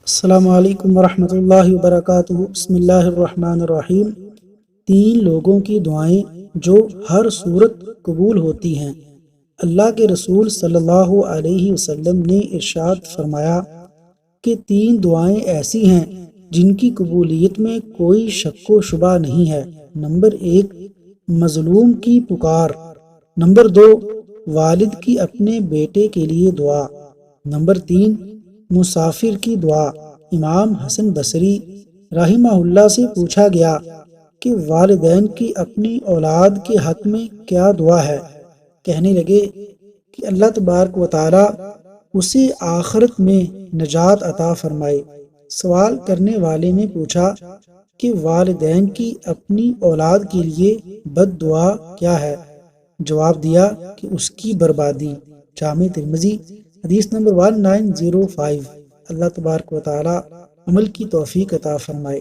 السلام علیکم ورحمۃ اللہ وبرکاتہ۔ بسم اللہ الرحمن الرحیم۔ 3 لوگوں کی دعائیں جو ہر صورت قبول ہوتی ہیں۔ اللہ کے رسول صلی اللہ علیہ وسلم نے ارشاد فرمایا کہ 3 دعائیں ایسی ہیں جن کی قبولیت میں کوئی شک و شبہ نہیں ہے۔ نمبر 1، مظلوم کی پکار۔ نمبر 2، والد کی اپنے بیٹے کے لیے دعا۔ نمبر 3، مسافر کی دعا۔ امام حسن بصری رحمہ اللہ سے پوچھا گیا کہ والدین کی اپنی اولاد کے حق میں کیا دعا ہے؟ کہنے لگے کہ اللہ تبارک و تعالی اسے آخرت میں نجات عطا فرمائے۔ سوال کرنے والے نے پوچھا کہ والدین کی اپنی اولاد کے لیے بد دعا کیا ہے؟ جواب دیا کہ اس کی بربادی۔ جامع ترمذی حدیث نمبر 1905۔ اللہ تبارک و تعالی عمل کی توفیق عطا فرمائے۔